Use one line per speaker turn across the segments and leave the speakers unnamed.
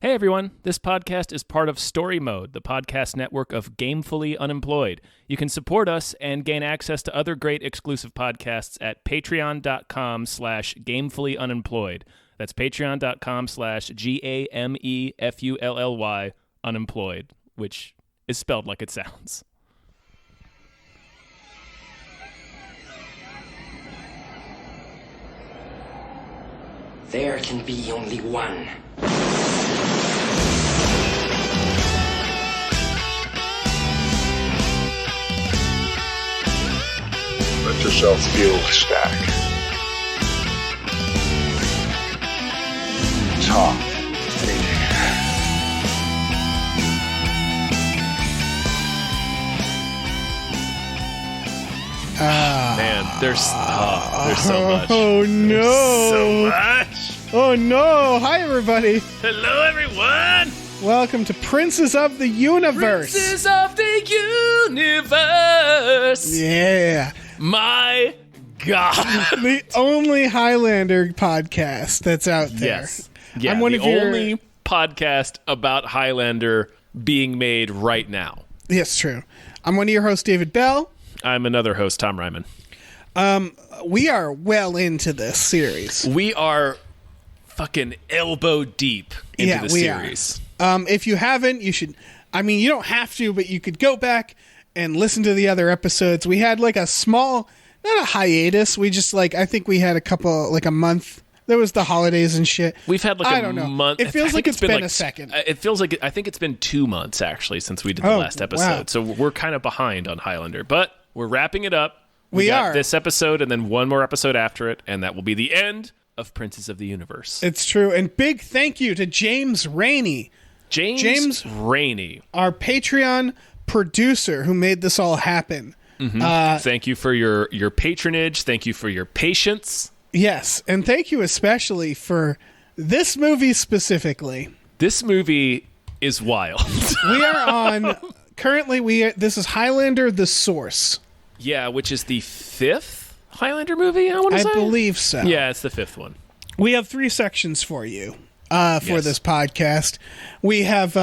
Hey everyone, this podcast is part of Story Mode, the podcast network of Gamefully Unemployed. You can support us and gain access to other great exclusive podcasts at patreon.com/gamefullyunemployed. That's patreon.com/GAMEFULLY unemployed, which is spelled like it sounds.
There can be only one.
Let yourself feel the stack. Talk.
Man, there's so much.
Oh no!
There's so much.
Oh no! Hi everybody.
Hello everyone.
Welcome to Princes of the Universe.
Princes of the Universe.
Yeah.
My God.
The only Highlander podcast that's out there.
Yes. Yeah,
I'm one
the
of your...
only podcast about Highlander being made right now.
Yes, true. I'm one of your hosts, David Bell.
I'm another host, Tom Ryman.
We are well into this series.
We are fucking elbow deep into the
we
series.
Are. If you haven't, you should... I mean, you don't have to, but you could go back and listen to the other episodes. We had like a small... Not a hiatus. We just I think we had a month. There was the holidays and shit.
We've had
I
a
don't know.
month.
It feels like it's been a second.
It feels like I think it's been 2 months actually since we did the last episode.
Wow.
So we're kind of behind on Highlander, but we're wrapping it up.
We
got
are.
This episode and then one more episode after it, and that will be the end of Princes of the Universe.
It's true. And big thank you to James Rainey.
James Rainey,
our Patreon producer who made this all happen.
Mm-hmm. Thank you for your patronage. Thank you for your patience.
Yes, and thank you especially for this movie specifically.
This movie is wild.
We are on currently. This is Highlander: The Source.
Yeah, which is the 5th Highlander movie. I want to say.
I believe so.
Yeah, it's the 5th one.
We have 3 sections for you for this podcast. We have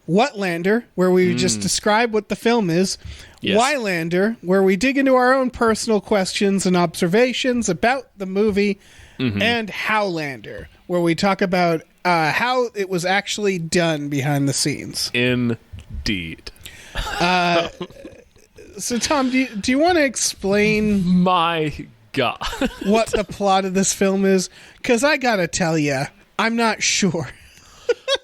Whatlander, where we just describe what the film is.
Yes.
Highlander, where we dig into our own personal questions and observations about the movie. And Highlander, where we talk about how it was actually done behind the scenes.
Indeed.
So, Tom, do you want to explain
My God.
what the plot of this film is? Because I gotta tell you, I'm not sure.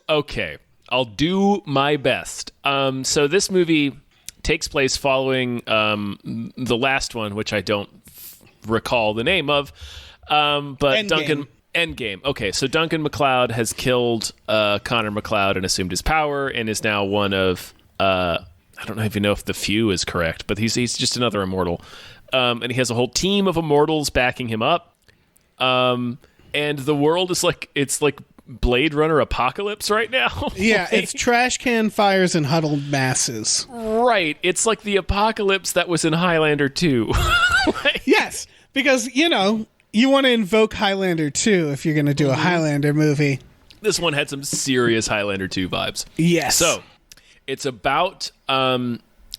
Okay, I'll do my best. So this movie takes place following the last one, which I don't recall the name of. But
Endgame.
Endgame. Okay, so Duncan MacLeod has killed Connor MacLeod and assumed his power, and is now one of I don't even know if the few is correct, but he's just another immortal. And he has a whole team of immortals backing him up. And the world is it's like Blade Runner apocalypse right now.
Yeah, it's trash can fires and huddled masses.
Right. It's like the apocalypse that was in Highlander 2.
Yes, because, you want to invoke Highlander 2 if you're going to do a Highlander movie.
This one had some serious Highlander 2 vibes.
Yes.
So, it's about,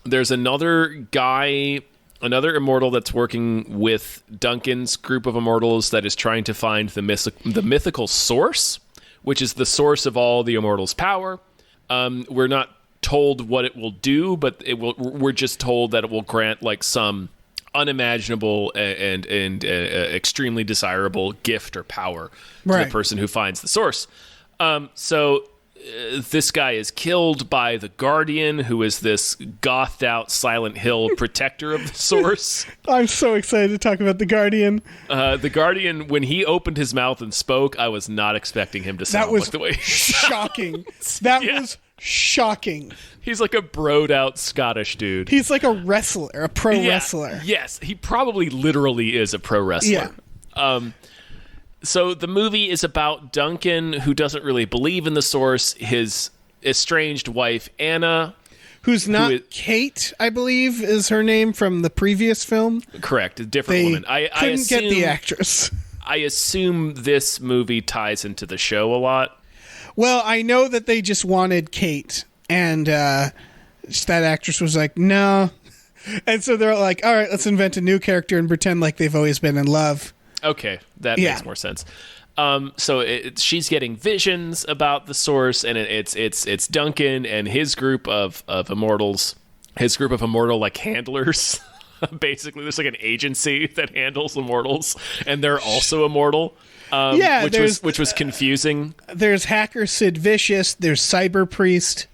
there's another guy, another immortal that's working with Duncan's group of immortals that is trying to find the mythical source, which is the source of all the immortals' power. We're not told what it will do, but we're just told that it will grant some unimaginable and extremely desirable gift or power to the person who finds the source. So this guy is killed by the Guardian, who is this gothed out Silent Hill protector of the source.
I'm so excited to talk about the Guardian.
The Guardian, when he opened his mouth and spoke, I was not expecting him to sound like the way he
shocking. That was shocking.
He's like a broed out Scottish dude.
He's like a wrestler, a pro wrestler.
Yes, he probably literally is a pro wrestler. Yeah. So the movie is about Duncan, who doesn't really believe in the source, his estranged wife, Anna.
Who's not Kate, I believe, is her name from the previous film.
Correct, a different woman. I
couldn't get the actress.
I assume this movie ties into the show a lot.
Well, I know that they just wanted Kate, and that actress was like, no. And so they're like, all right, let's invent a new character and pretend like they've always been in love.
Okay, that makes more sense. She's getting visions about the source, and it's Duncan and his group of immortals, his group of immortal like handlers. Basically, there's like an agency that handles immortals, and they're also immortal. Which was confusing.
There's hacker Sid Vicious. There's Cyber Priest.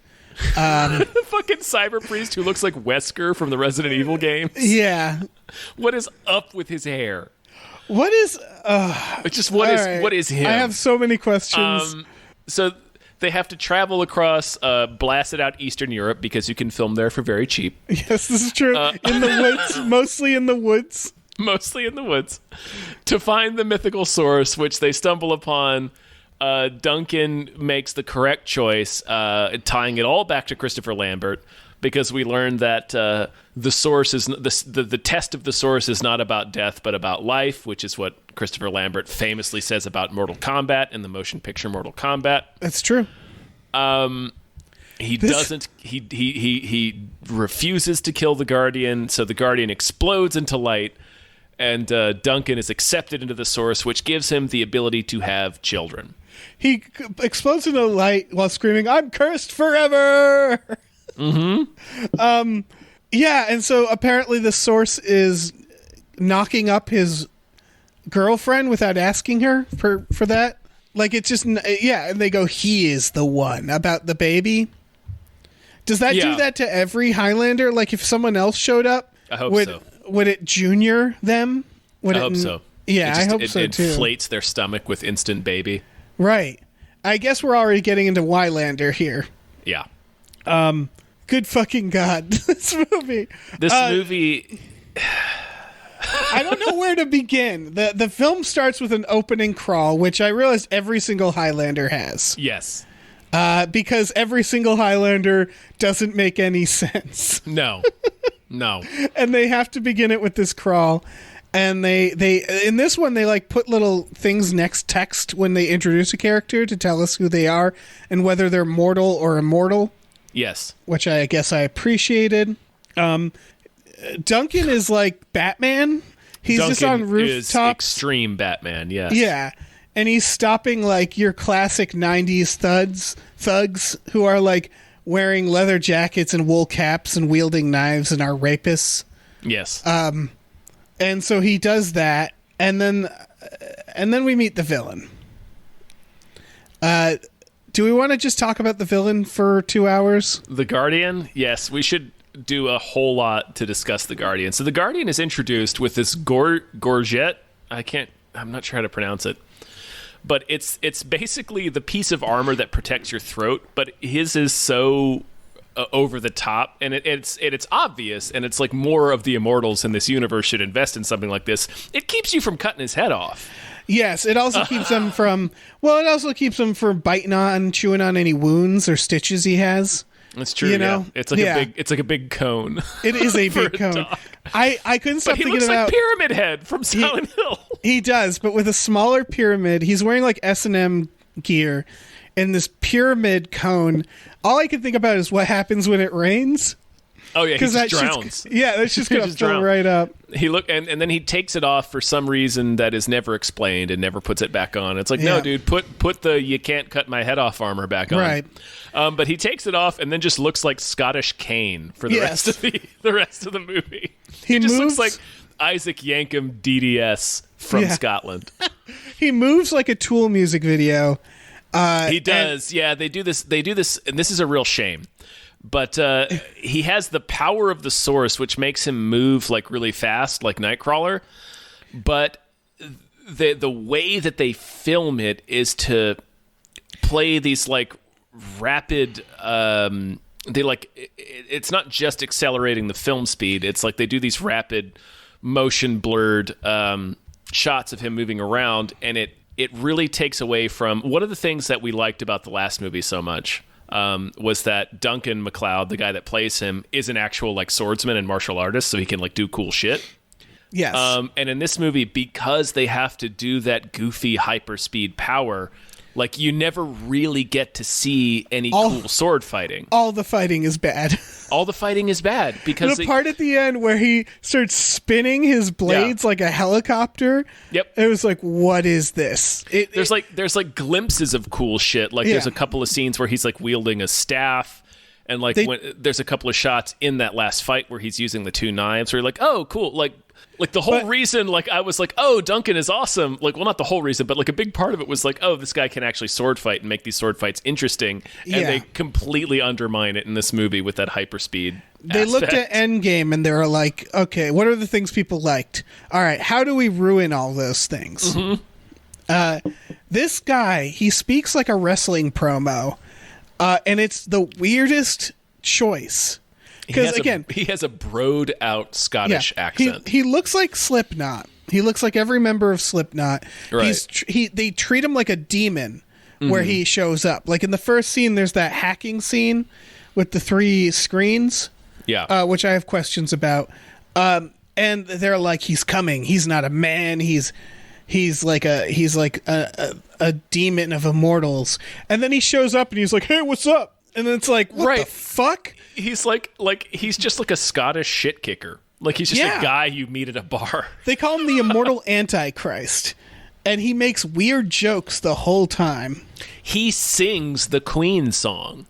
The fucking Cyber Priest who looks like Wesker from the Resident Evil games.
Yeah.
What is up with his hair?
What is?
What is him?
I have so many questions.
So they have to travel across blasted out Eastern Europe because you can film there for very cheap.
Yes, this is true. In the woods, mostly in the woods.
Mostly in the woods, to find the mythical source, which they stumble upon. Duncan makes the correct choice, tying it all back to Christopher Lambert, because we learned that the source is the test of the source is not about death but about life, which is what Christopher Lambert famously says about Mortal Kombat in the motion picture Mortal Kombat.
That's true.
He refuses to kill the Guardian, so the Guardian explodes into light. And Duncan is accepted into the source, which gives him the ability to have children.
He explodes into light while screaming, "I'm cursed forever!" Mm-hmm. Yeah, and so apparently the source is knocking up his girlfriend without asking her for that. Like, it's just, yeah, and they go, "He is the one," about the baby. Does that do that to every Highlander? Like, if someone else showed up,
I hope so.
Would it junior them?
I hope so.
Yeah, I hope so
it
too.
It inflates their stomach with instant baby.
Right. I guess we're already getting into Highlander here.
Yeah.
Good fucking God. This movie. I don't know where to begin. The film starts with an opening crawl, which I realized every single Highlander has.
Yes.
Because every single Highlander doesn't make any sense.
No. No.
And they have to begin it with this crawl. And they in this one, they like put little things next text when they introduce a character to tell us who they are and whether they're mortal or immortal.
Yes.
Which I guess I appreciated. Duncan is like Batman. He's just on rooftops.
Is extreme Batman, yes.
Yeah. And he's stopping like your classic 90s thugs who are like wearing leather jackets and wool caps and wielding knives and are rapists.
Yes.
And so he does that, and then we meet the villain. Do we want to just talk about the villain for 2 hours?
The Guardian? Yes, we should do a whole lot to discuss the Guardian. So the Guardian is introduced with this gorget. I'm not sure how to pronounce it. But it's basically the piece of armor that protects your throat, but his is so over the top, and it's obvious, and it's like more of the immortals in this universe should invest in something like this. It keeps you from cutting his head off.
Yes, it also keeps him from biting on, chewing on any wounds or stitches he has.
That's true. You know, yeah. It's like a big cone.
It is a big cone. I couldn't stop thinking about.
He looks like Pyramid Head from Silent Hill.
He does, but with a smaller pyramid. He's wearing like S&M gear, and this pyramid cone. All I can think about is what happens when it rains.
Oh yeah, he just drowns.
That's just gonna fill right up.
And then he takes it off for some reason that is never explained and never puts it back on. It's like, no, dude, put the "you can't cut my head off" armor back on.
Right.
But he takes it off and then just looks like Scottish Kane for the rest of the movie. He just looks like Isaac Yankem DDS from Scotland.
He moves like a Tool music video.
He does. They do this, and this is a real shame. But he has the power of the source, which makes him move like really fast, like Nightcrawler. But the way that they film it is to play these like rapid. It's not just accelerating the film speed. It's like they do these rapid, motion blurred shots of him moving around, and it really takes away from one of the things that we liked about the last movie so much. Was that Duncan MacLeod, the guy that plays him, is an actual like swordsman and martial artist, so he can like do cool shit.
Yes.
And in this movie, because they have to do that goofy hyperspeed power, Like, you never really get to see any cool sword fighting.
All the fighting is bad.
All the fighting is bad because
the part at the end where he starts spinning his blades like a helicopter.
Yep.
It was like, what is this?
There's like glimpses of cool shit. Like there's a couple of scenes where he's like wielding a staff, and like there's a couple of shots in that last fight where he's using the 2 knives. Where you're like, oh, cool. Like the whole reason, like I was like, oh, Duncan is awesome. Like, well, not the whole reason, but like a big part of it was like, oh, this guy can actually sword fight and make these sword fights interesting. And they completely undermine it in this movie with that hyperspeed.
They looked at Endgame and they were like, okay, what are the things people liked? All right, how do we ruin all those things? This guy, he speaks like a wrestling promo, and it's the weirdest choice. Because again,
he has a broed out Scottish accent.
He looks like Slipknot. He looks like every member of Slipknot.
Right.
They treat him like a demon where he shows up. Like in the first scene, there's that hacking scene with the 3 screens.
Yeah.
Which I have questions about. And they're like, he's coming. He's not a man. He's like a demon of immortals. And then he shows up and he's like, hey, what's up? And then it's like, what the fuck?
He's like he's just like a Scottish shit kicker. Like he's just a guy you meet at a bar.
They call him the immortal Antichrist. And he makes weird jokes the whole time.
He sings the Queen song.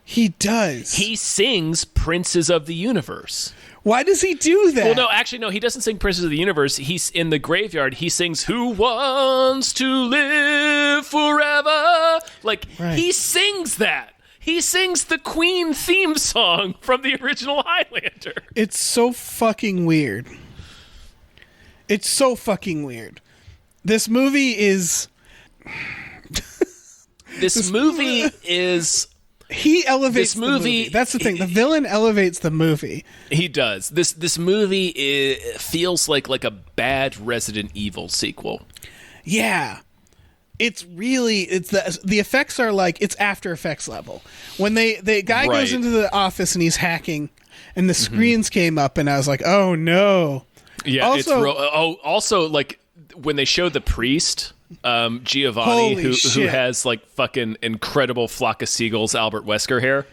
He does.
He sings Princes of the Universe.
Why does he do that?
Well, no, actually, no, he doesn't sing Princes of the Universe. He's in the graveyard. He sings Who Wants to Live Forever. Like, he sings that. He sings the Queen theme song from the original Highlander.
It's so fucking weird. It's so fucking weird. This movie is...
This movie is...
He elevates the movie. That's the thing. The villain elevates the movie.
He does. This movie feels like a bad Resident Evil sequel.
Yeah. It's the effects are like it's After Effects level. When the guy goes into the office and he's hacking and the screens came up and I was like, "Oh no."
Yeah,
also,
also like when they show the priest Giovanni, who has like fucking incredible flock of seagulls Albert Wesker hair.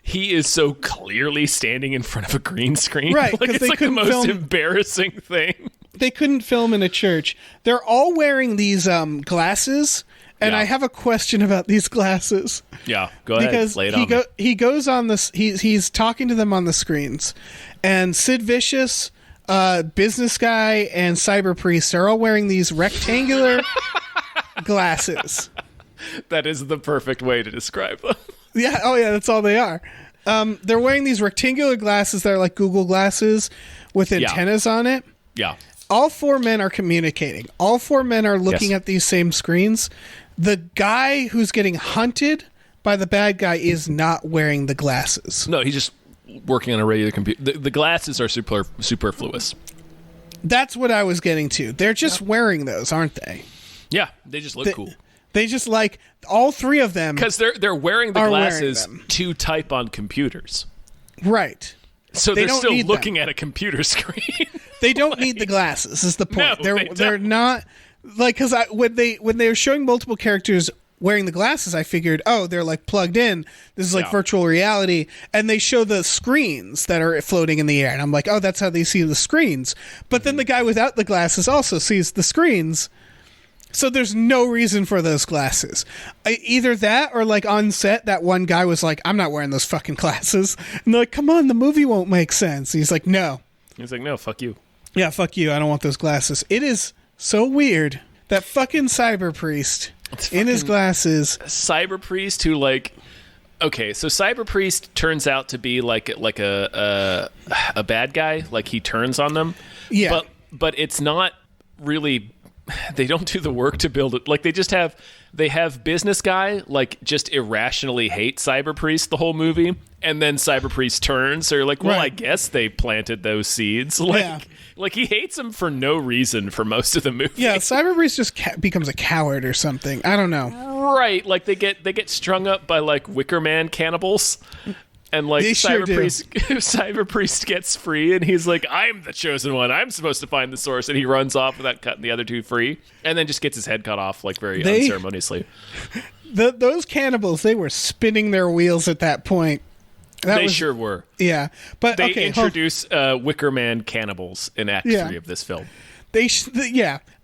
He is so clearly standing in front of a green screen.
Right,
like it's like the most embarrassing thing.
They couldn't film in a church. They're all wearing these glasses, and I have a question about these glasses.
Yeah, go ahead.
Because
lay it on me.
He goes on this. He's talking to them on the screens, and Sid Vicious, Business Guy, and Cyber Priest are all wearing these rectangular glasses.
That is the perfect way to describe them.
Yeah. Oh, yeah. That's all they are. They're wearing these rectangular glasses that are like Google glasses with antennas on it.
Yeah.
All 4 men are communicating. All 4 men are looking at these same screens. The guy who's getting hunted by the bad guy is not wearing the glasses.
No, he's just working on a regular computer. The glasses are superfluous.
That's what I was getting to. They're just wearing those, aren't they?
Yeah, they just look cool.
They just like all 3 of them
because they're wearing the glasses to type on computers.
Right.
So they're still looking at a computer screen.
They don't need the glasses. Is the point?
No,
they're not like because when they were showing multiple characters wearing the glasses, I figured, oh, they're like plugged in. This is like virtual reality, and they show the screens that are floating in the air, and I'm like, oh, that's how they see the screens. But then the guy without the glasses also sees the screens. So there's no reason for those glasses. Either that or like on set, that one guy was like, I'm not wearing those fucking glasses. And they're like, come on, the movie won't make sense. He's like, no.
He's like, no, fuck you.
Yeah, fuck you. I don't want those glasses. It is so weird. That fucking Cyber Priest in his glasses.
Cyber Priest who like... Okay, so Cyber Priest turns out to be like a bad guy. Like he turns on them.
Yeah.
But it's not really... They don't do the work to build it. Like they have Business Guy like just irrationally hate Cyber Priest the whole movie, and then Cyber Priest turns. So you're like, well, I guess they planted those seeds. Like he hates him for no reason for most of the movie.
Yeah, Cyber Priest just becomes a coward or something. I don't know.
Right, like they get strung up by like Wicker Man cannibals. And like
They sure do.
Cyber Priest gets free, and he's like, "I'm the chosen one. I'm supposed to find the source." And he runs off without cutting the other two free, and then just gets his head cut off like very unceremoniously.
Those cannibals, they were spinning their wheels at that point.
They sure were.
Yeah, but
they
okay,
introduce Wicker Man cannibals in Act 3 of this film.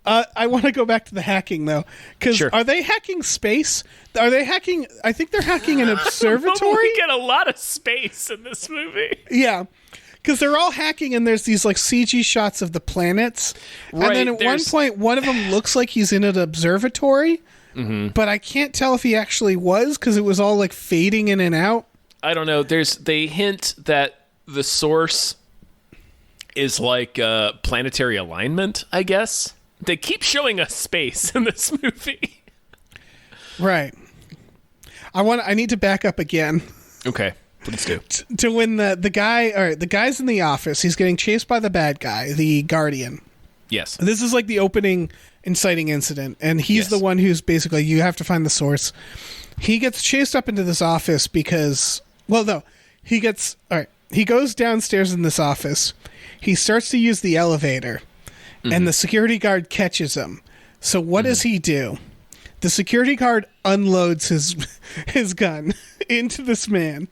I want to go back to the hacking though, because are they hacking space? Are they hacking? I think they're hacking an observatory.
We get a lot of space in this movie.
Yeah, because they're all hacking, and there's these like CG shots of the planets, and then at one point, one of them looks like he's in an observatory, but I can't tell if he actually was because it was all like fading in and out.
I don't know. They hint that the source is like planetary alignment, I guess. They keep showing us space in this movie.
Right. I need to back up again.
Okay, please do.
To when the guy, all right, the guy's in the office. He's getting chased by the bad guy, the Guardian.
Yes.
This is like the opening inciting incident, and he's the one who's basically, you have to find the source. He gets chased up into this office because, well, no, he goes downstairs in this office. He starts to use the elevator. And the security guard catches him. So what does he do? The security guard unloads his gun into this man.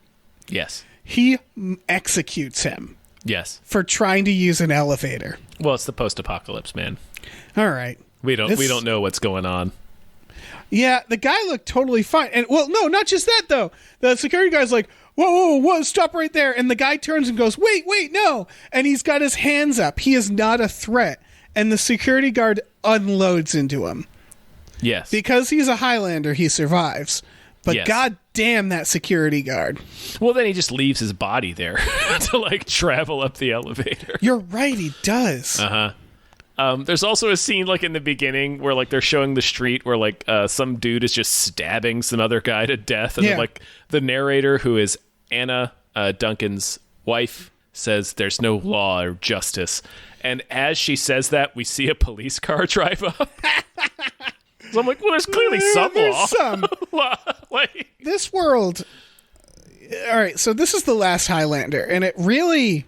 Yes.
He executes him.
Yes.
For trying to use an elevator.
Well, it's the post-apocalypse, man.
All right.
We don't know what's going on.
Yeah, the guy looked totally fine. And well, no, not just that though. The security guy's like, whoa, stop right there. And the guy turns and goes, wait, no. And he's got his hands up. He is not a threat. And the security guard unloads into him.
Yes.
Because he's a Highlander, he survives. But god damn that security guard.
Well, then he just leaves his body there to like travel up the elevator.
You're right, he does.
There's also a scene like in the beginning where like they're showing the street where like some dude is just stabbing some other guy to death. And then, like the narrator, who is Anna Duncan's wife, says there's no law or justice. And as she says that, we see a police car drive up. So I'm like, well, there's clearly some law.
Some.
Like,
this world... All right, so this is the last Highlander, and it really...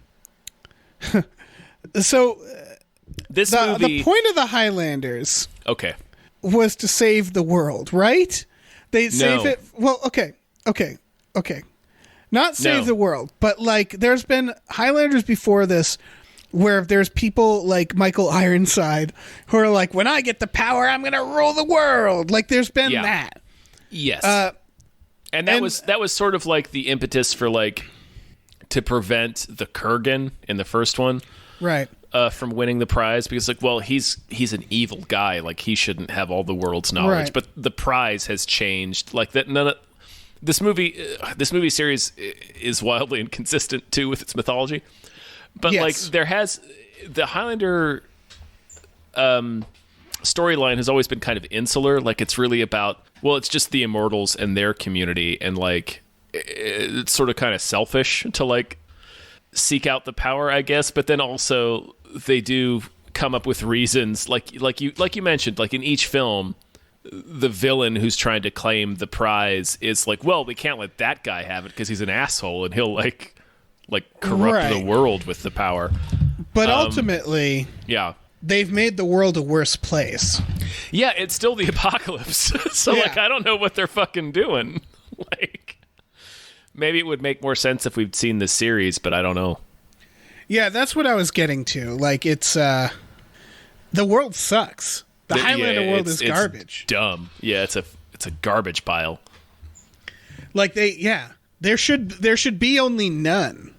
So...
This movie...
The point of the Highlanders...
Okay.
...was to save the world, right? They save it... Well, okay. Not save the world, but like there's been Highlanders before this where there's people like Michael Ironside who are like, when I get the power, I'm going to rule the world. Like there's been that.
Yes. And that was sort of like the impetus for like to prevent the Kurgan in the first one.
Right.
From winning the prize because like, well, he's an evil guy. Like he shouldn't have all the world's knowledge,
right.
But the prize has changed like that. This movie series is wildly inconsistent too with its mythology, but like the Highlander storyline has always been kind of insular. Like it's really about, well, it's just the immortals and their community, and like it's sort of kind of selfish to like seek out the power, I guess. But then also they do come up with reasons, like you mentioned, like in each film. The villain who's trying to claim the prize is like, well, we can't let that guy have it because he's an asshole and he'll like corrupt the world with the power.
But ultimately, they've made the world a worse place.
Yeah, it's still the apocalypse. So like, I don't know what they're fucking doing. Like, maybe it would make more sense if we'd seen this series, but I don't know. Yeah,
that's what I was getting to. Like, it's the world sucks. The Highlander world is garbage.
It's dumb. Yeah, it's a garbage pile.
Like there should be only none.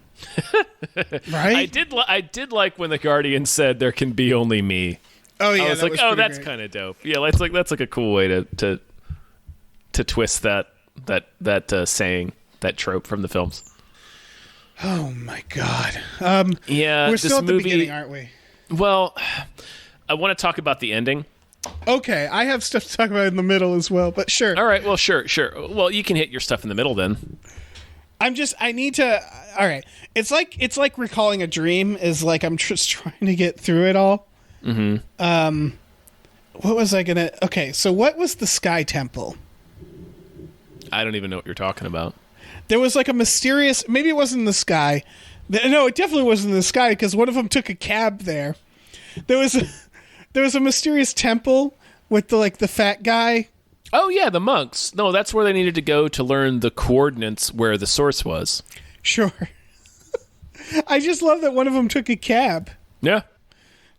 Right?
I did like when the Guardian said there can be only me.
Oh yeah,
I was like, oh, that's kind of dope. Yeah, that's like a cool way to twist that saying, that trope from the films.
Oh my god.
Yeah,
we're still at the beginning, aren't we?
Well, I want to talk about the ending.
Okay, I have stuff to talk about in the middle as well, but sure.
All right, well, sure. Well, you can hit your stuff in the middle then.
I need to. All right, it's like recalling a dream. Is like I'm just trying to get through it all. Mm-hmm. What was I gonna? Okay, so what was the Sky Temple?
I don't even know what you're talking about.
There was like a mysterious, maybe it wasn't in the sky. No, it definitely wasn't in the sky because one of them took a cab there. There was a mysterious temple with the fat guy.
Oh yeah, the monks. No, that's where they needed to go to learn the coordinates where the source was.
Sure. I just love that one of them took a cab.
Yeah.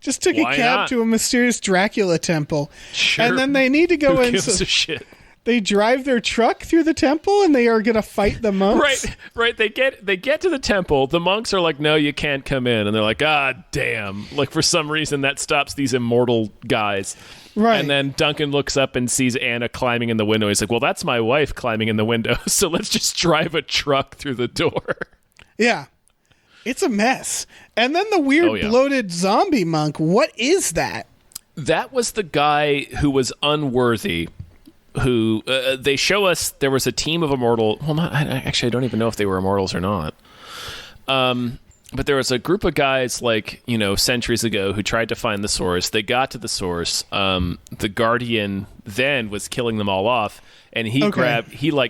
Just took
Why
a cab
not?
to a mysterious Dracula temple.
Sure.
And then they need to go
Who
in.
gives a shit?
They drive their truck through the temple and they are going to fight the monks.
Right. They get to the temple. The monks are like, "No, you can't come in," and they're like, "Ah, damn!" Like for some reason that stops these immortal guys.
Right.
And then Duncan looks up and sees Anna climbing in the window. He's like, "Well, that's my wife climbing in the window. So let's just drive a truck through the door."
Yeah. It's a mess. And then the weird bloated zombie monk. What is that?
That was the guy who was unworthy. Who they show us there was a team of immortal. Well, actually, I don't even know if they were immortals or not. But there was a group of guys centuries ago who tried to find the source. They got to the source. The Guardian then was killing them all off, and he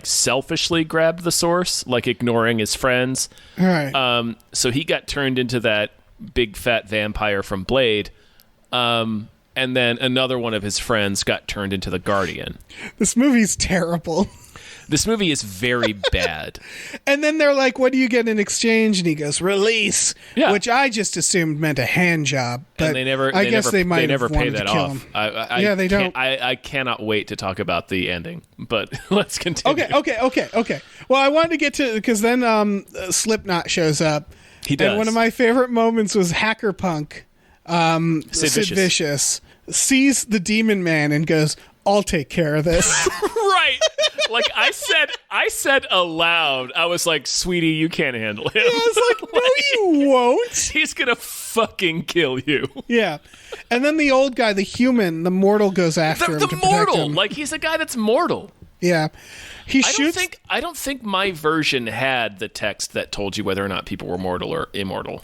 selfishly grabbed the source, like ignoring his friends.
All right.
So he got turned into that big fat vampire from Blade. And then another one of his friends got turned into the Guardian.
This movie's terrible.
This movie is very bad.
And then they're like, what do you get in exchange? And he goes, release.
Yeah.
Which I just assumed meant a hand job. But
And they never pay that off.
They don't.
I cannot wait to talk about the ending, but let's continue.
Okay. Well, I wanted to get to, because then Slipknot shows up.
He does.
And one of my favorite moments was Hacker Punk.
Sid
Vicious sees the Demon Man and goes, I'll take care of this.
Right. Like I said aloud, I was like, sweetie, you can't handle him.
I was like, no, you won't.
He's gonna fucking kill you.
Yeah. And then the old guy, the human, the mortal, goes after him to protect
mortal.
him.
Like he's a guy that's mortal.
Yeah. He shoots.
I don't think my version had the text that told you whether or not people were mortal or immortal.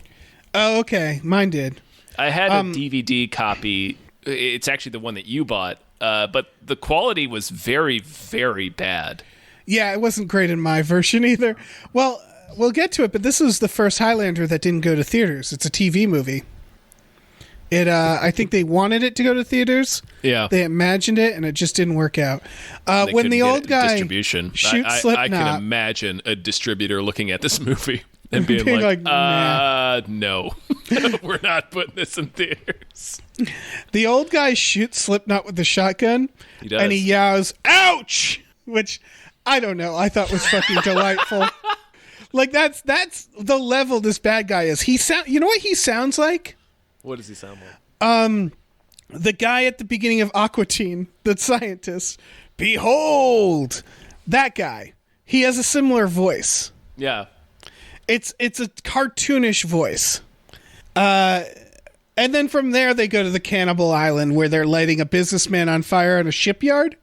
Oh, okay. Mine did.
I had a DVD copy. It's actually the one that you bought, but the quality was very, very bad.
Yeah, it wasn't great in my version either. Well, we'll get to it, but this is the first Highlander that didn't go to theaters. It's a TV movie. I think they wanted it to go to theaters.
Yeah.
They imagined it, and it just didn't work out. When the old guy
distribution.
shoots Slipknot...
I can imagine a distributor looking at this movie and being like,
nah.
No. We're not putting this in theaters.
The old guy shoots Slipknot with the shotgun,
He does.
and he yells, ouch! Which, I don't know, I thought was fucking delightful. Like, that's the level this bad guy is. You know what he sounds like?
What does he sound like?
The guy at the beginning of Aqua Teen, the scientist. Behold! That guy. He has a similar voice.
Yeah.
It's a cartoonish voice. And then from there, they go to the Cannibal Island, where they're lighting a businessman on fire in a shipyard.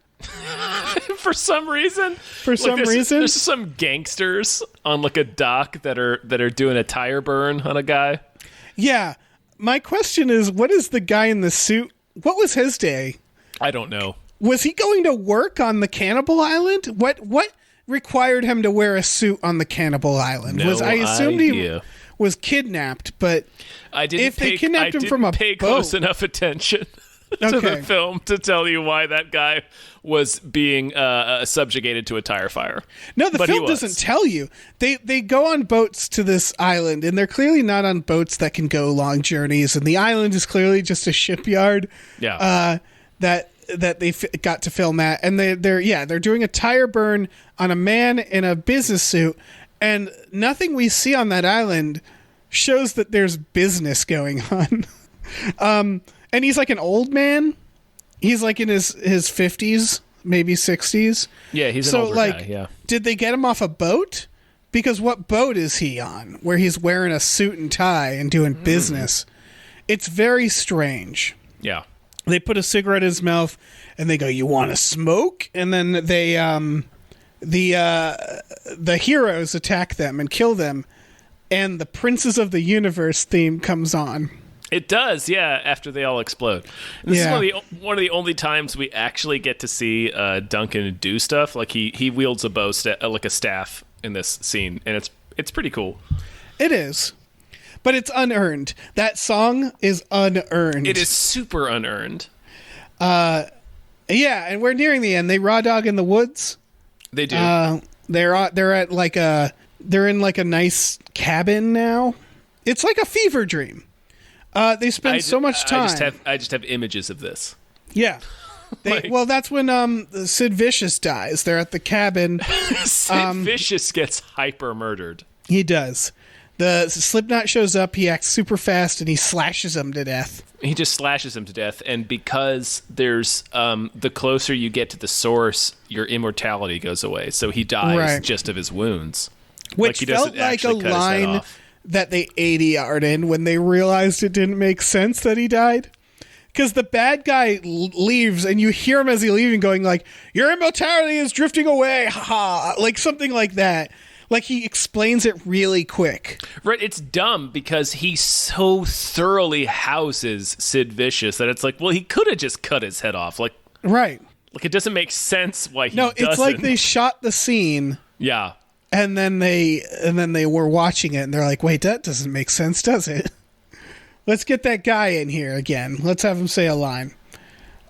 For some reason. There's some gangsters on like a dock that are doing a tire burn on a guy.
Yeah. My question is, what is the guy in the suit? What was his day?
I don't know.
Was he going to work on the Cannibal Island? What required him to wear a suit on the Cannibal Island? I assumed he was kidnapped, but if they kidnapped him from a boat,
close enough attention to the film to tell you why that guy was being subjugated to a tire fire.
No, the film doesn't tell you. They go on boats to this island, and they're clearly not on boats that can go long journeys, and the island is clearly just a shipyard.
Yeah.
That they got to film at, and they're doing a tire burn on a man in a business suit, and nothing we see on that island shows that there's business going on. And he's like an old man. He's like in his 50s, maybe 60s.
Yeah, he's an older guy, yeah.
Did they get him off a boat? Because what boat is he on where he's wearing a suit and tie and doing business? It's very strange.
Yeah.
They put a cigarette in his mouth and they go, "You want to smoke?" And then they the heroes attack them and kill them, and the Princes of the Universe theme comes on.
It does, yeah, after they all explode. And this
Yeah.
is one of the only times we actually get to see Duncan do stuff. Like he wields a bow, like a staff, in this scene, and it's pretty cool.
It is. But it's unearned. That song is unearned.
It is super unearned.
Yeah, and we're nearing the end. They raw dog in the woods.
They do.
They're at like they're in like a nice cabin now. It's like a fever dream. They spend so much time.
I just have images of this.
Yeah. Well, that's when Sid Vicious dies. They're at the cabin.
Sid Vicious gets hyper murdered.
He does. The Slipknot shows up. He acts super fast, and he slashes him to death.
He just slashes him to death, and because there's the closer you get to the source, your immortality goes away. So he dies just of his wounds,
which felt like a line that they ADR'd in when they realized it didn't make sense that he died. Because the bad guy leaves, and you hear him as he's leaving going like, "Your immortality is drifting away," haha, like something like that. Like, he explains it really quick.
Right, it's dumb because he so thoroughly houses Sid Vicious that it's like, well, he could have just cut his head off. Like,
right.
Like, it doesn't make sense why he doesn't.
No, it's like they shot the scene.
Yeah.
And then they were watching it, and they're like, wait, that doesn't make sense, does it? Let's get that guy in here again. Let's have him say a line.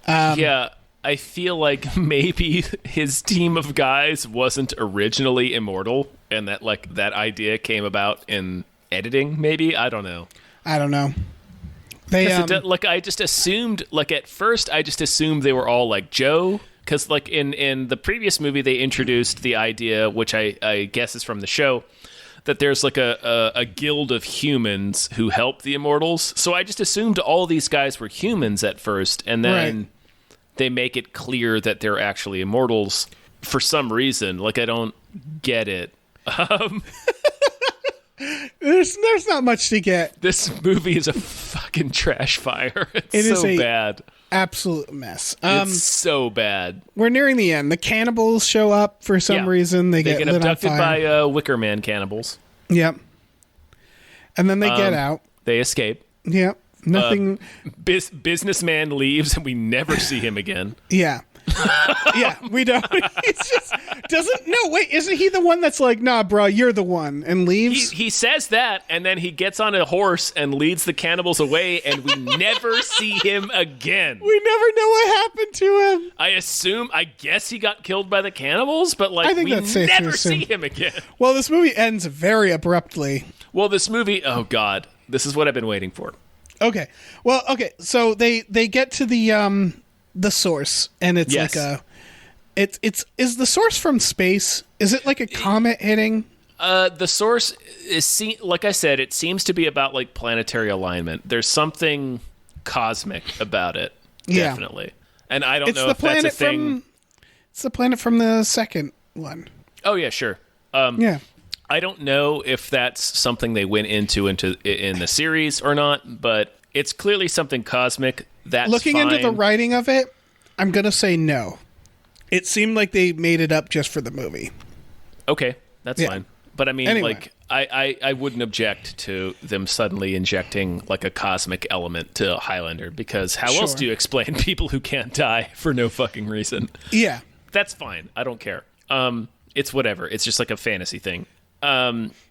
Yeah. I feel like maybe his team of guys wasn't originally immortal, and that like that idea came about in editing. Maybe I don't know. They I just assumed at first I just assumed they were all like Joe, because like in the previous movie they introduced the idea, which I guess is from the show, that there's like a guild of humans who help the immortals. So I just assumed all these guys were humans at first, and then. Right. They make it clear that they're actually immortals for some reason. Like, I don't get it.
There's not much to get.
This movie is a fucking trash fire. It's so bad.
Absolute mess.
It's so bad.
We're nearing the end. The cannibals show up for some reason. They get
abducted by Wicker Man cannibals.
Yep. And then they get out.
They escape.
Yep. Nothing.
Businessman leaves, and we never see him again.
Yeah. Yeah, we don't. It's just doesn't. No, wait. Isn't he the one that's like, nah, bro, you're the one, and leaves?
He says that, and then he gets on a horse and leads the cannibals away, and we never see him again.
We never know what happened to him.
I guess he got killed by the cannibals, but like,
I think
we
that's safe
never
to assume.
see him again.
Well, this movie ends very abruptly.
Well, this movie. Oh God, this is what I've been waiting for.
Okay. Well, okay. So they get to the source, and it's like a is the source from space? Is it like a comet hitting?
The source is like I said, it seems to be about like planetary alignment. There's something cosmic about it, definitely. And I don't know if that's a thing.
It's the planet from the second one.
Oh yeah, sure.
Yeah.
I don't know if that's something they went into in the series or not, but it's clearly something cosmic. That's
looking
fine.
into the writing of it, I'm gonna say no. It seemed like they made it up just for the movie.
Okay, that's fine. But I mean, anyway. Like, I wouldn't object to them suddenly injecting like a cosmic element to Highlander, because how else do you explain people who can't die for no fucking reason?
Yeah,
that's fine. I don't care. It's whatever. It's just like a fantasy thing.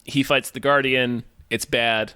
He fights the Guardian. It's bad.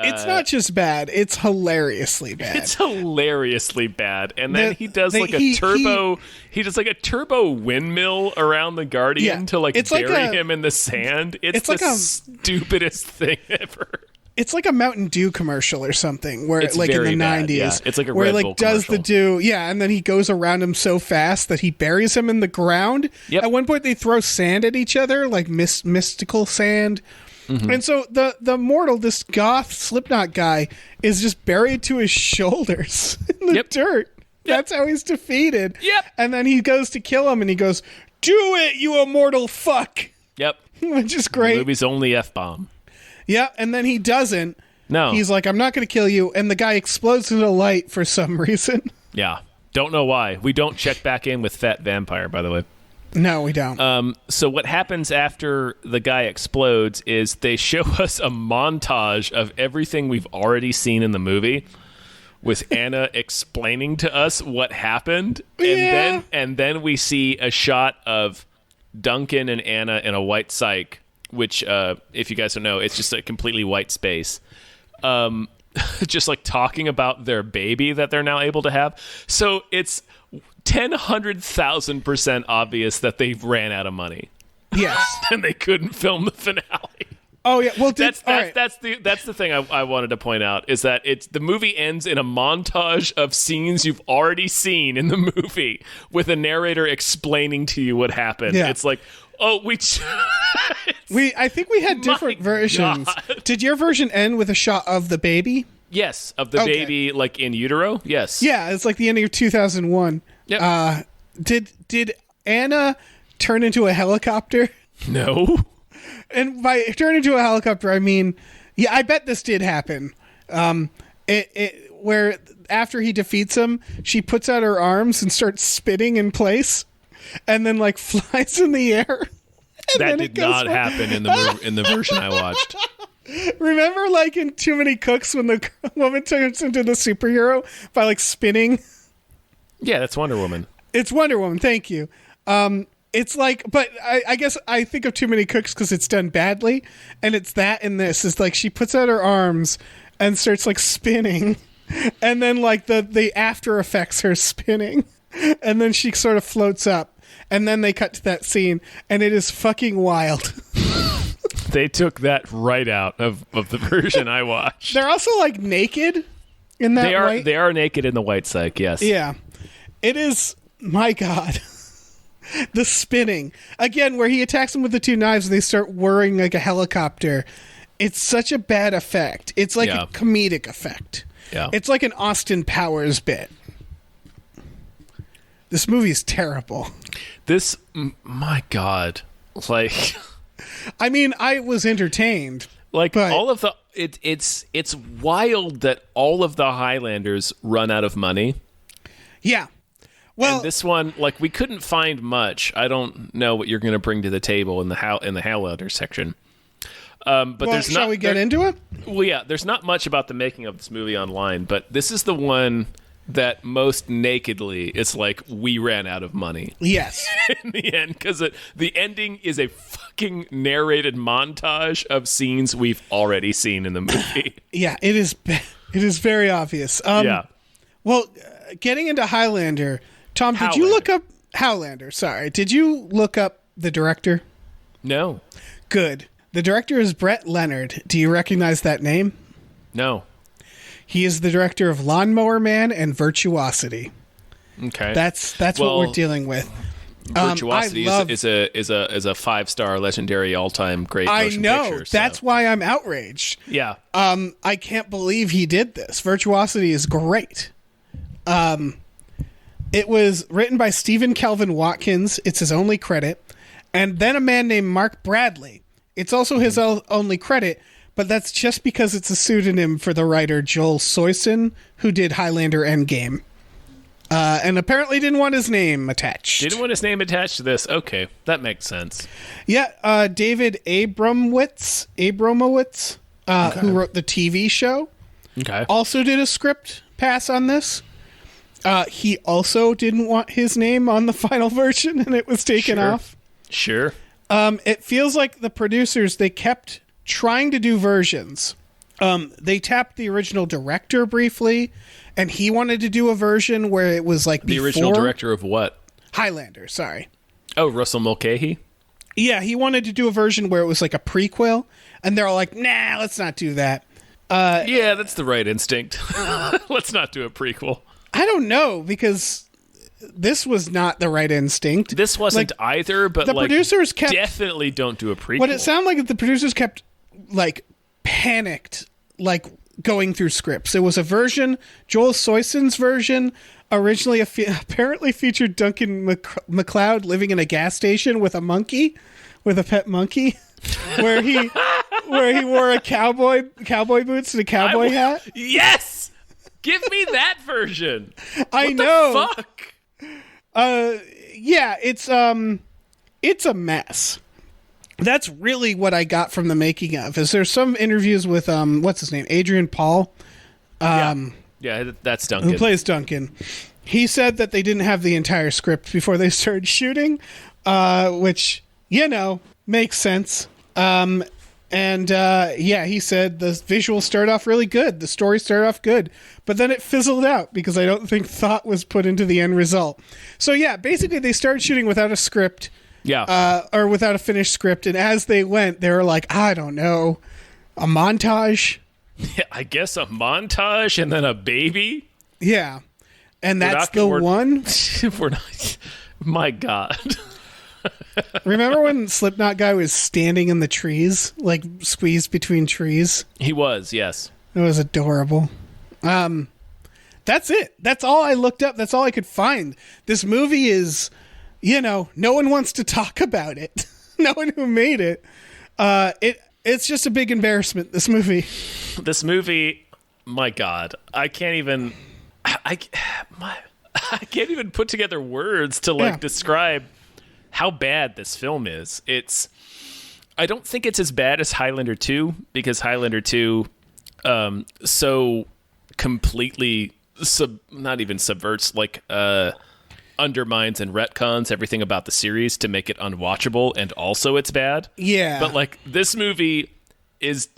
It's not just bad. It's hilariously bad.
It's hilariously bad. And then he does like a turbo windmill around the Guardian to like bury him in the sand. It's like the stupidest thing ever. It's
like a Mountain Dew commercial or something, where
it's
like in the
bad,
90s,
yeah. It's like a
where
Red
like
Bull
does
commercial.
the Dew, and then he goes around him so fast that he buries him in the ground.
Yep.
At one point, they throw sand at each other, like mystical sand. Mm-hmm. And so the mortal, this goth Slipknot guy, is just buried to his shoulders in the dirt. That's how he's defeated.
Yep.
And then he goes to kill him, and he goes, "Do it, you immortal fuck!"
Yep.
Which is great.
The movie's only F-bomb.
Yeah, and then he doesn't.
No.
He's like, "I'm not going to kill you," and the guy explodes into light for some reason.
Yeah. Don't know why. We don't check back in with Fat Vampire, by the way.
No, we don't.
So what happens after the guy explodes is they show us a montage of everything we've already seen in the movie, with Anna explaining to us what happened, and then we see a shot of Duncan and Anna in a white psych, which, if you guys don't know, it's just a completely white space. Just like talking about their baby that they're now able to have. So it's 100,000% obvious that they ran out of money.
Yes.
And they couldn't film the finale.
Oh yeah, well
that's the thing I wanted to point out is that the movie ends in a montage of scenes you've already seen in the movie with a narrator explaining to you what happened.
Yeah.
It's like, oh,
I think we had different versions.
God.
Did your version end with a shot of the baby?
Yes, of the baby like in utero. Yes.
Yeah, it's like the ending of 2001.
Yep.
Did Anna turn into a helicopter?
No.
And by turn into a helicopter, I mean, yeah, I bet this did happen. Where after he defeats him, she puts out her arms and starts spinning in place, and then like flies in the air.
That did not happen in the version I watched.
Remember, like in Too Many Cooks, when the woman turns into the superhero by like spinning?
Yeah, that's Wonder Woman.
It's Wonder Woman. Thank you. It's like, but I guess I think of Too Many Cooks because it's done badly, and it's that in this. It's like she puts out her arms and starts like spinning, and then like the after effects her spinning, and then she sort of floats up, and then they cut to that scene, and it is fucking wild.
They took that right out of the version I watched.
They're also like naked in that.
They are naked in the white psych. Yes.
Yeah, it is. My God. The spinning again, where he attacks them with the two knives and they start whirring like a helicopter. It's such a bad effect. It's like a comedic effect.
Yeah.
It's like an Austin Powers bit. This movie is terrible.
My God, like,
I mean, I was entertained.
Like
but
all of the, it's wild that all of the Highlanders run out of money.
Yeah. Well,
and this one, like, we couldn't find much. I don't know what you're going to bring to the table in the Highlander section. But
well,
there's
shall we get into it?
Well, yeah, there's not much about the making of this movie online, but this is the one that most nakedly it's like we ran out of money.
Yes.
In the end, because the ending is a fucking narrated montage of scenes we've already seen in the movie.
Yeah, it is. It is very obvious.
Yeah.
Well, getting into Highlander. Tom, did you look up Highlander? Sorry. Did you look up the director?
No.
Good. The director is Brett Leonard. Do you recognize that name?
No.
He is the director of Lawnmower Man and Virtuosity.
Okay.
That's what we're dealing with.
Virtuosity is a 5-star legendary all-time great motion
I know.
picture. So.
That's why I'm outraged.
Yeah.
I can't believe he did this. Virtuosity is great. It was written by Stephen Calvin Watkins. It's his only credit. And then a man named Mark Bradley. It's also his only credit, but that's just because it's a pseudonym for the writer Joel Soyson, who did Highlander Endgame. And apparently didn't want his name attached.
Didn't want his name attached to this. Okay, that makes sense.
Yeah, David Abramowitz, who wrote the TV show, also did a script pass on this. He also didn't want his name on the final version, and it was taken off.
Sure.
It feels like the producers, they kept trying to do versions. They tapped the original director briefly, and he wanted to do a version where it was like
the original director of what?
Highlander, sorry.
Oh, Russell Mulcahy?
Yeah, he wanted to do a version where it was like a prequel, and they're all like, nah, let's not do that.
Yeah, that's the right instinct. Let's not do a prequel.
I don't know, because this was not the right instinct.
This wasn't either, but
the producers kept,
definitely don't do a prequel.
What it sounded like the producers kept like panicked, like going through scripts. It was a version, Joel Soyson's version, originally apparently featured Duncan MacLeod living in a gas station with a monkey, with a pet monkey, where he wore a cowboy boots and a cowboy hat.
Yes. Give me that version.
I know.
What the fuck?
Yeah, it's a mess. That's really what I got from the making of. Is there some interviews with what's his name, Adrian Paul?
Yeah, that's Duncan.
Who plays Duncan. He said that they didn't have the entire script before they started shooting, which, makes sense. He said the visuals start off really good. The story started off good, but then it fizzled out because I don't think thought was put into the end result. So yeah, basically they started shooting without a script.
Yeah.
Or without a finished script. And as they went, they were like, I don't know, a montage?
Yeah, I guess a montage and then a baby?
Yeah. And that's the one?
We're not... My God.
Remember when Slipknot guy was standing in the trees, like squeezed between trees?
He was, yes.
It was adorable. That's it. That's all I looked up. That's all I could find. This movie is, no one wants to talk about it. No one who made it. It's just a big embarrassment, this movie.
This movie, my God, I can't even put together words to describe how bad this film is. I don't think it's as bad as Highlander 2, because Highlander 2 so completely not even subverts, undermines and retcons everything about the series to make it unwatchable, and also it's bad.
Yeah.
But this movie is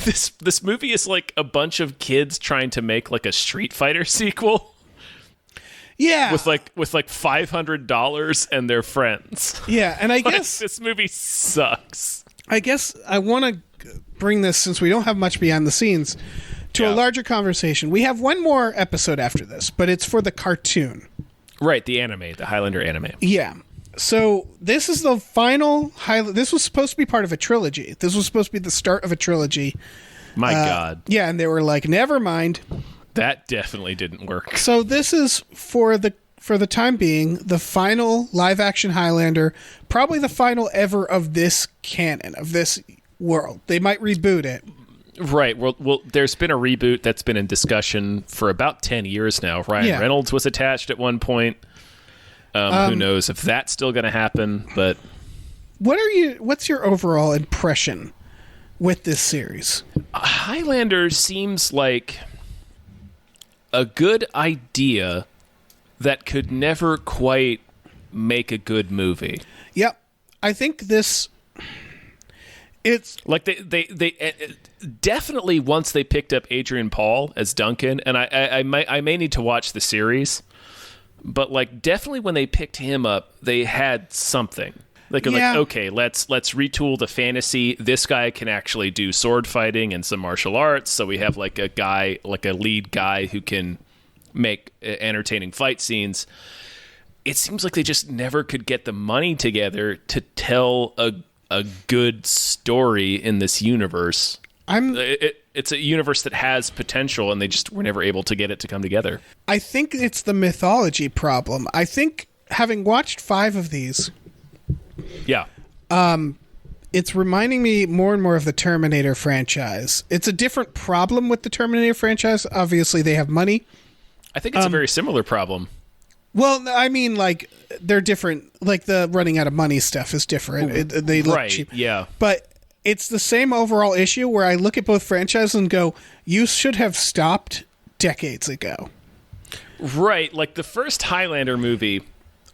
this movie is like a bunch of kids trying to make a Street Fighter sequel.
Yeah.
With $500 and their friends.
Yeah, and I guess
this movie sucks.
I guess I want to bring this, since we don't have much behind the scenes, to a larger conversation. We have one more episode after this, but it's for the cartoon.
Right, the anime, the Highlander anime.
Yeah. So this is the final this was supposed to be part of a trilogy. This was supposed to be the start of a trilogy.
My God.
Yeah, and they were like, never mind.
That definitely didn't work.
So this is for the time being the final live action Highlander, probably the final ever of this canon, of this world. They might reboot it.
Right. Well, there's been a reboot that's been in discussion for about 10 years now. Ryan Reynolds was attached at one point. Who knows if that's still going to happen, but
what's your overall impression with this series?
Highlander seems like a good idea that could never quite make a good movie.
Yep. I think it's
like they definitely, once they picked up Adrian Paul as Duncan, and I may need to watch the series, but definitely when they picked him up, they had something. Okay, let's retool the fantasy. This guy can actually do sword fighting and some martial arts, so we have a lead guy who can make entertaining fight scenes. It seems like they just never could get the money together to tell a good story in this universe. It's a universe that has potential, and they just were never able to get it to come together.
I think it's the mythology problem. I think, having watched 5 of these, it's reminding me more and more of the Terminator franchise. It's a different problem with the Terminator franchise. Obviously, they have money.
I think it's a very similar problem.
Well, I mean, they're different. The running out of money stuff is different. They look cheap.
Yeah.
But it's the same overall issue where I look at both franchises and go, you should have stopped decades ago.
Right. The first Highlander movie,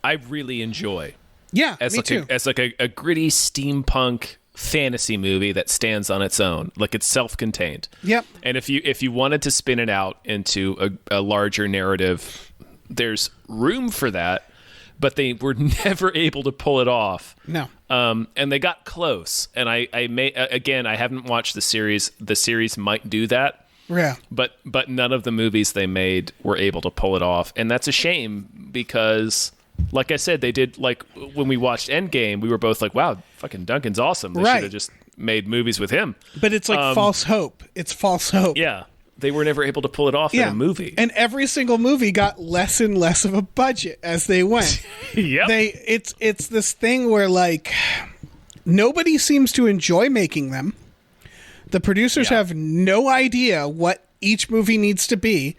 I really enjoy.
Yeah, me too.
As a gritty steampunk fantasy movie that stands on its own, it's self-contained.
Yep.
And if you wanted to spin it out into a larger narrative, there's room for that, but they were never able to pull it off.
No.
And they got close. And I haven't watched the series. The series might do that.
Yeah.
But none of the movies they made were able to pull it off, and that's a shame because, like I said, they did, when we watched Endgame, we were both like, wow, fucking Duncan's awesome. They should have just made movies with him.
But it's false hope. It's false hope.
Yeah. They were never able to pull it off in a movie.
And every single movie got less and less of a budget as they went.
Yep.
It's this thing where nobody seems to enjoy making them. The producers have no idea what each movie needs to be.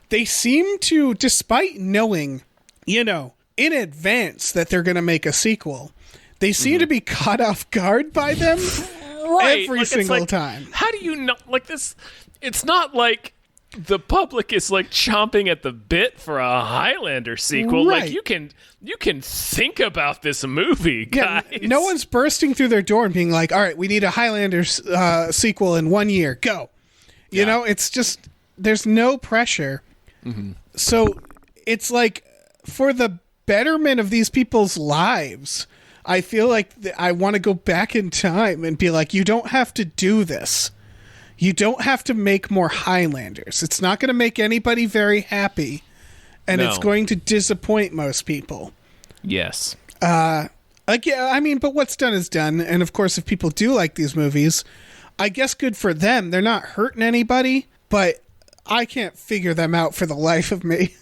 They seem to, despite knowing, in advance that they're going to make a sequel, they seem to be caught off guard by them every single time.
How do you know? This, it's not like the public is like chomping at the bit for a Highlander sequel.
Right.
Like you can think about this movie, guys.
Yeah, no one's bursting through their door and being like, all right, we need a Highlander sequel in 1 year. Go. You know, it's just, there's no pressure. Mm-hmm. So it's like, for the betterment of these people's lives, I feel like I want to go back in time and be like, you don't have to do this. You don't have to make more Highlanders. It's not going to make anybody very happy, and it's going to disappoint most people.
Yes.
I mean, but what's done is done. And of course, if people do like these movies, I guess good for them. They're not hurting anybody, but I can't figure them out for the life of me.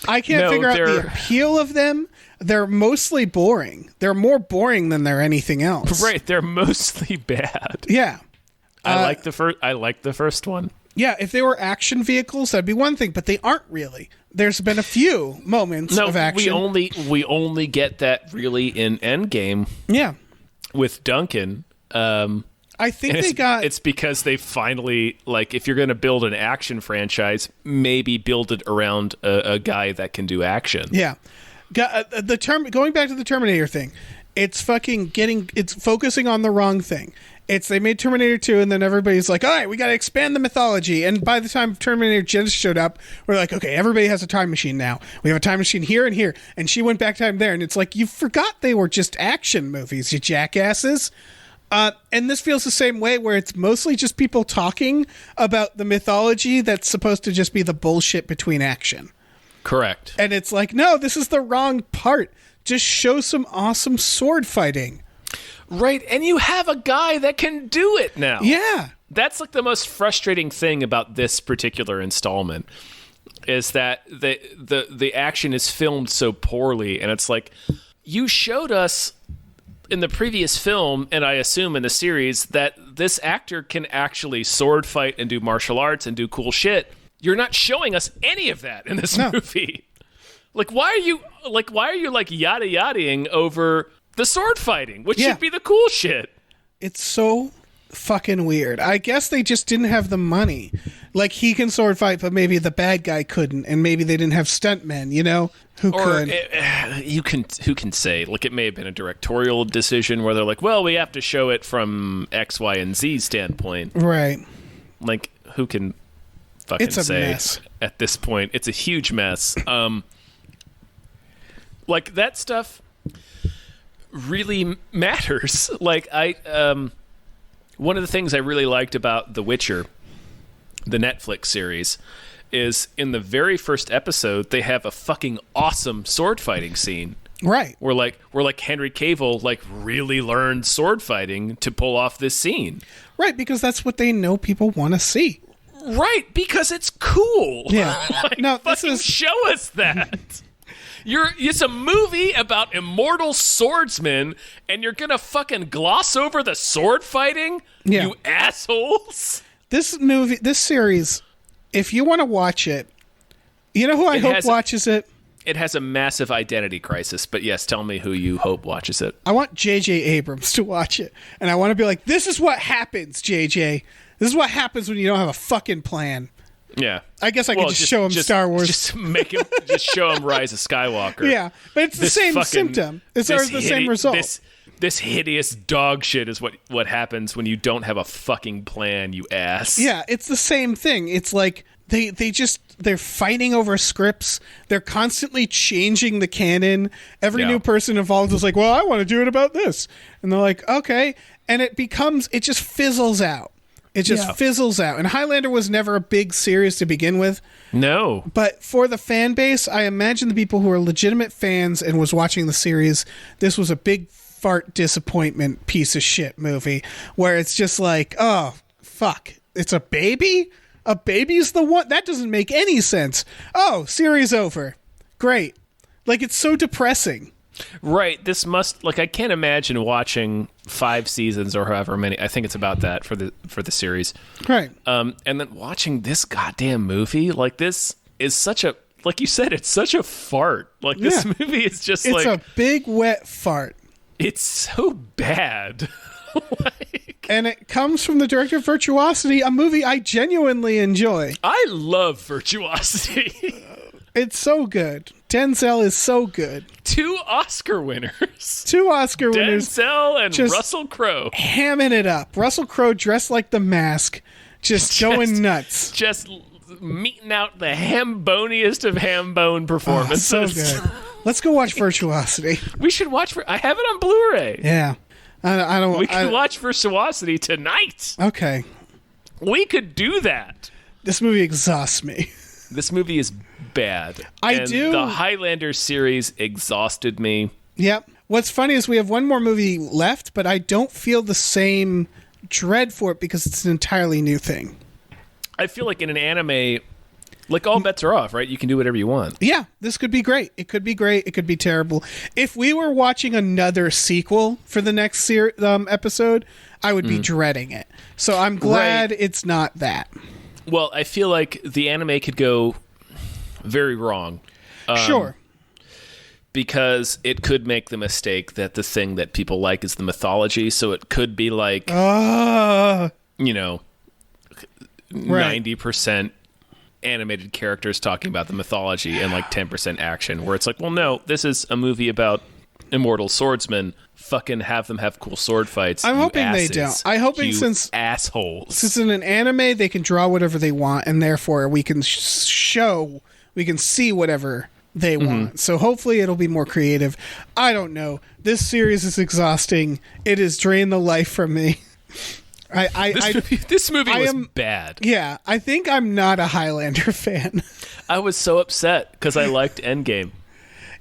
I can't figure out the appeal of them. They're mostly boring. They're more boring than they're anything else.
Right. They're mostly bad.
Yeah.
I like the first one.
Yeah, if they were action vehicles, that'd be one thing, but they aren't really. There's been a few moments of action.
We only get that really in Endgame.
Yeah.
With Duncan.
I think
it's because they finally, like, if you're going to build an action franchise, maybe build it around a guy that can do action.
Yeah. Going back to the Terminator thing, it's focusing on the wrong thing. They made Terminator 2, and then everybody's like, all right, we got to expand the mythology. And by the time Terminator Genesis showed up, we're like, okay, everybody has a time machine now. We have a time machine here and here. And she went back time there. And it's like, you forgot they were just action movies, you jackasses. And this feels the same way, where it's mostly just people talking about the mythology that's supposed to just be the bullshit between action.
Correct.
And it's like, no, this is the wrong part. Just show some awesome sword fighting.
Right, and you have a guy that can do it now.
Yeah.
That's like the most frustrating thing about this particular installment, is that the action is filmed so poorly, and it's like, you showed us in the previous film, and I assume in the series, that this actor can actually sword fight and do martial arts and do cool shit. You're not showing us any of that in this movie. Like, why are you like yada yadaing over the sword fighting, which should be the cool shit?
It's so fucking weird. I guess they just didn't have the money. Like, he can sword fight, but maybe the bad guy couldn't, and maybe they didn't have stuntmen, who could.
Who can say? Like, it may have been a directorial decision where they're like, well, we have to show it from X, Y, and Z standpoint.
Right.
Like, who can fucking
say? It's a mess.
At this point? It's a huge mess. Like, that stuff really matters. Like, one of the things I really liked about The Witcher, the Netflix series, is in the very first episode they have a fucking awesome sword fighting scene.
Right.
Where Henry Cavill really learned sword fighting to pull off this scene.
Right, because that's what they know people want to see.
Right, because it's cool.
Yeah. No,
show us that. It's a movie about immortal swordsmen, and you're gonna fucking gloss over the sword fighting?
Yeah.
You assholes!
This series, if you want to watch it, you know who I hope watches it?
It has a massive identity crisis, but yes, tell me who you hope watches it.
I want J.J. Abrams to watch it, and I want to be like, this is what happens, J.J. This is what happens when you don't have a fucking plan.
Yeah,
I guess I could just show him Star Wars.
Just show him Rise of Skywalker.
Yeah, but it's the same symptom. It's the same result.
This hideous dog shit is what happens when you don't have a fucking plan, you ass.
Yeah, it's the same thing. It's like they're fighting over scripts. They're constantly changing the canon. Every new person involved is like, well, I want to do it about this, and they're like, okay, and it just fizzles out. It just fizzles out. And Highlander was never a big series to begin with.
No.
But for the fan base, I imagine the people who are legitimate fans and was watching the series, this was a big fart disappointment piece of shit movie where it's just like, oh, fuck. It's a baby? A baby's the one? That doesn't make any sense. Oh, series over. Great. Like, it's so depressing.
Right. This must, I can't imagine watching 5 seasons or however many. I think it's about that for the series.
Right.
And then watching this goddamn movie, this is such a, like you said, it's such a fart. This movie is just
it's a big wet fart.
It's so bad.
And it comes from the director of Virtuosity, a movie I genuinely enjoy.
I love Virtuosity.
It's so good. Denzel is so good.
2 Oscar winners.
2 Oscar winners.
Denzel and
just
Russell Crowe.
Hamming it up. Russell Crowe dressed like the Mask, just going nuts.
Just meeting out the hamboniest of hambone performances.
So good. Let's go watch Virtuosity.
We should watch. I have it on Blu-ray.
Yeah. I don't.
We can watch Virtuosity tonight.
Okay.
We could do that.
This movie exhausts me.
This movie is bad. The Highlander series exhausted me.
Yep. What's funny is we have one more movie left, but I don't feel the same dread for it because it's an entirely new thing.
I feel like in an anime, like all bets are off, right? You can do whatever you want.
Yeah, this could be great. It could be great. It could be terrible. If we were watching another sequel for the next episode, I would be dreading it. So I'm glad it's not that.
Well, I feel like the anime could go very wrong.
Sure.
Because it could make the mistake that the thing that people like is the mythology. So it could be like, 90% animated characters talking about the mythology and like 10% action, where it's like, well, no, this is a movie about immortal swordsmen. Fucking have them have cool sword fights.
I'm hoping they don't. I'm hoping
since
in an anime they can draw whatever they want, and therefore we can we can see whatever they want. So hopefully it'll be more creative. I don't know. This series is exhausting. It has drained the life from me.
This movie was bad.
Yeah, I think I'm not a Highlander fan.
I was so upset because I liked Endgame.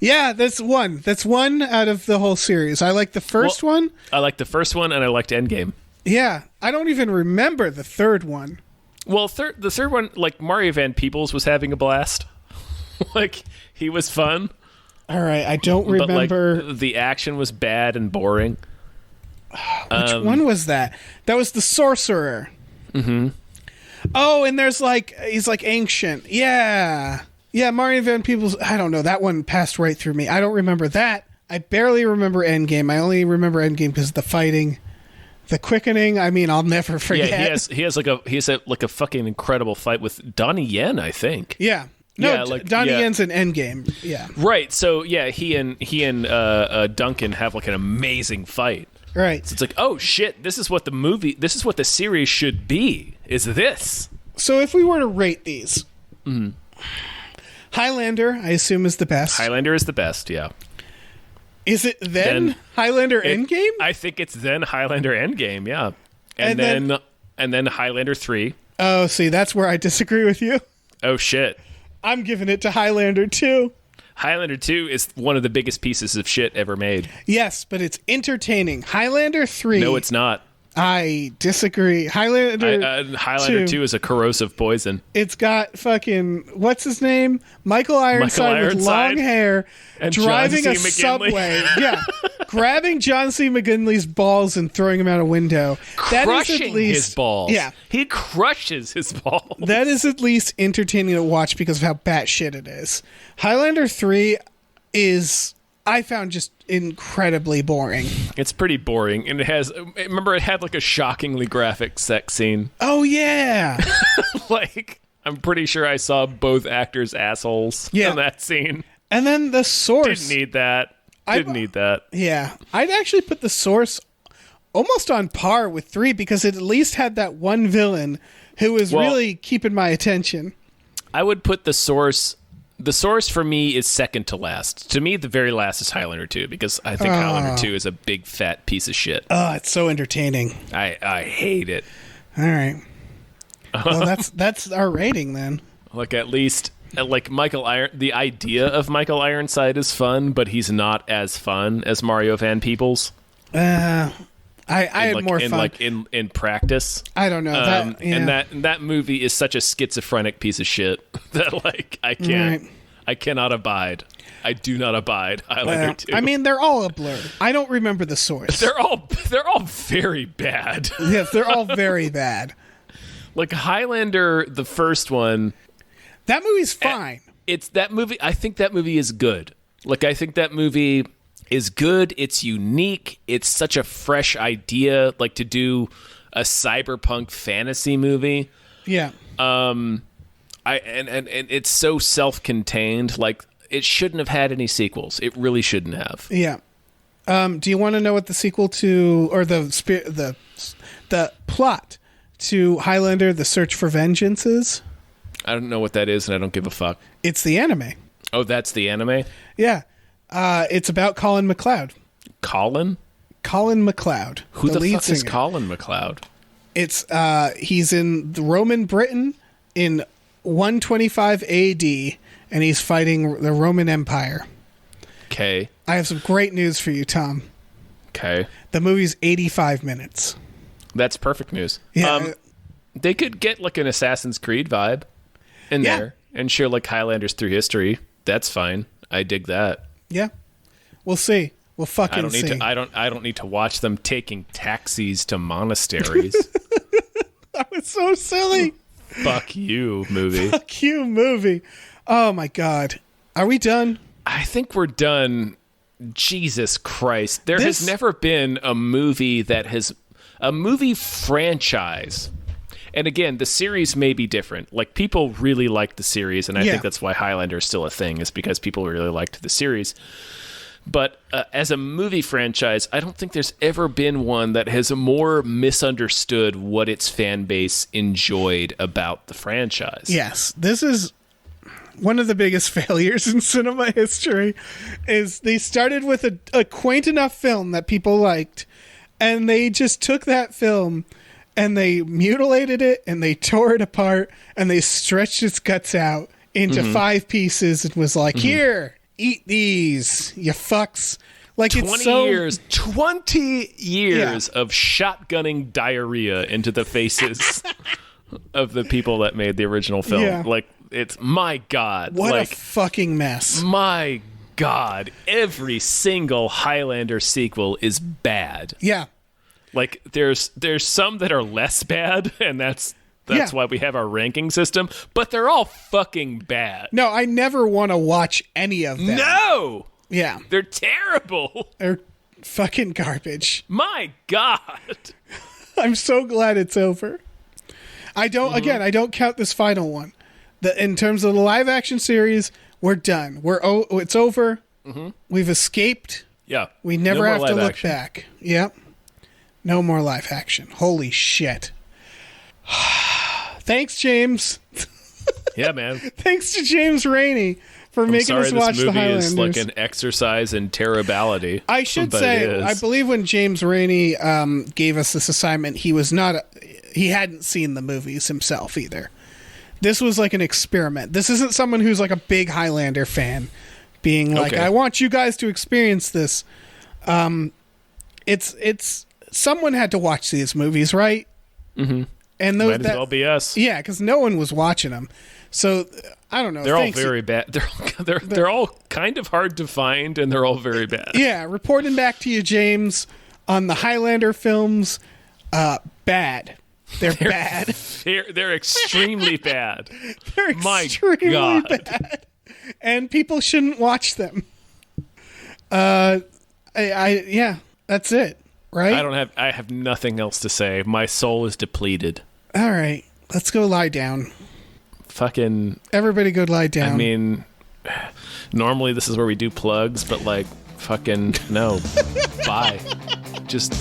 Yeah, that's one. That's one out of the whole series. I like the first one.
I liked the first one, and I liked Endgame.
Yeah, I don't even remember the third one.
Well, the third one, like Mario Van Peebles was having a blast. Like, he was fun.
All right, I don't remember.
But, like, the action was bad and boring.
Which one was that? That was the sorcerer.
Mm-hmm.
Oh, and there's like, he's like ancient. Yeah. Yeah, Mario Van Peebles, I don't know. That one passed right through me. I don't remember that. I barely remember Endgame. I only remember Endgame because of the fighting, the quickening. I mean, I'll never forget.
Yeah, he has like a fucking incredible fight with Donnie Yen, I think.
Yeah. No, Donnie Yen's in Endgame. Yeah.
Right. So yeah, he and Duncan have like an amazing fight.
Right.
So it's like, oh shit, this is what the series should be. Is this?
So if we were to rate these, Highlander, I assume, is the best.
Highlander is the best, yeah.
Is it then Highlander Endgame?
I think it's then Highlander Endgame, yeah. And then Highlander 3.
Oh, see, that's where I disagree with you.
Oh shit.
I'm giving it to Highlander 2.
Highlander 2 is one of the biggest pieces of shit ever made.
Yes, but it's entertaining. Highlander 3.
No, it's not.
I disagree. Highlander
2 is a corrosive poison.
It's got fucking, what's his name? Michael Ironside with long hair
and
driving a subway. Yeah. Grabbing John C. McGinley's balls and throwing him out a window.
Crushing his balls.
Yeah.
He crushes his balls.
That is at least entertaining to watch because of how batshit it is. Highlander 3 is, I found, just incredibly boring.
It's pretty boring, and it had like a shockingly graphic sex scene.
Oh yeah.
Like, I'm pretty sure I saw both actors' assholes in that scene.
And then the Source.
Didn't need that.
Yeah. I'd actually put the Source almost on par with 3 because it at least had that one villain who was really keeping my attention.
I would put the Source. The Source for me is second to last. To me, the very last is Highlander 2 because I think Highlander 2 is a big fat piece of shit.
Oh, it's so entertaining.
I hate it.
All right. Well, that's our rating then.
Like, at least like the idea of Michael Ironside is fun, but he's not as fun as Mario Van Peebles.
I had more fun.
Like in practice.
I don't know.
And that movie is such a schizophrenic piece of shit that like I cannot abide. I do not abide Highlander 2.
I mean, they're all a blur. I don't remember the Source.
They're all very bad.
Yes, they're all very bad.
Like Highlander, the first one.
That movie's fine.
It's that movie. I think that movie is good. Like, I think that movie is good. It's unique. It's such a fresh idea, like to do a cyberpunk fantasy movie.
Yeah.
And it's so self-contained. Like, it shouldn't have had any sequels. It really shouldn't have.
Yeah. Do you want to know what the sequel to, or the plot to Highlander: The Search for Vengeance is?
I don't know what that is, and I don't give a fuck.
It's the anime.
Oh, that's the anime?
Yeah. It's about Colin MacLeod.
Colin?
Colin MacLeod.
Who the fuck is
singer.
Colin MacLeod?
It's he's in the Roman Britain in 125 AD, and he's fighting the Roman Empire.
Okay.
I have some great news for you, Tom.
Okay.
The movie's 85 minutes.
That's perfect news.
Yeah.
They could get like an Assassin's Creed vibe in there and share like Highlanders through history. That's fine. I dig that.
Yeah. We'll see. We'll fucking see.
I don't need to watch them taking taxis to monasteries.
That was so silly.
Fuck you, movie.
Fuck you, movie. Oh my God. Are we done?
I think we're done. Jesus Christ. There has never been a movie a movie franchise. And again, the series may be different. Like, people really like the series, and I think that's why Highlander is still a thing, is because people really liked the series. But as a movie franchise, I don't think there's ever been one that has more misunderstood what its fan base enjoyed about the franchise.
Yes. This is one of the biggest failures in cinema history. Is they started with a quaint enough film that people liked, and they just took that film and they mutilated it and they tore it apart and they stretched its guts out into 5 pieces and was like, here, eat these, you fucks. Like,
20 years of shotgunning diarrhea into the faces of the people that made the original film.
Yeah.
Like, it's, my God.
What
like,
a fucking mess.
My God. Every single Highlander sequel is bad.
Yeah.
Like, there's some that are less bad, and that's why we have our ranking system, but they're all fucking bad.
No, I never want to watch any of them.
No!
Yeah.
They're terrible.
They're fucking garbage.
My God.
I'm so glad it's over. I don't count this final one. In terms of the live action series, we're done. It's over. Mm-hmm. We've escaped.
Yeah.
We never have to look back. Yep. No more live action. Holy shit. Thanks, James.
Yeah, man.
Thanks to James Rainey for making us watch the Highlanders.
This movie is like an exercise in terribility.
I should say, I believe when James Rainey gave us this assignment, he hadn't seen the movies himself either. This was like an experiment. This isn't someone who's like a big Highlander fan being like, I want you guys to experience this. It's someone had to watch these movies, right? Mm-hmm. And
might as well be us.
Yeah, because no one was watching them. So I don't know.
They're all very bad. They're all kind of hard to find, and they're all very bad.
Yeah, reporting back to you, James, on the Highlander films. Bad. They're bad.
They're extremely bad.
They're extremely bad, and people shouldn't watch them. Yeah, that's it. Right?
I have nothing else to say. My soul is depleted.
All right. Let's go lie down.
Fucking
everybody go lie down.
I mean, normally this is where we do plugs, but like, fucking no. Bye. Just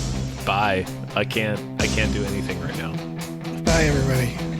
bye. I can't do anything right now.
Bye, everybody.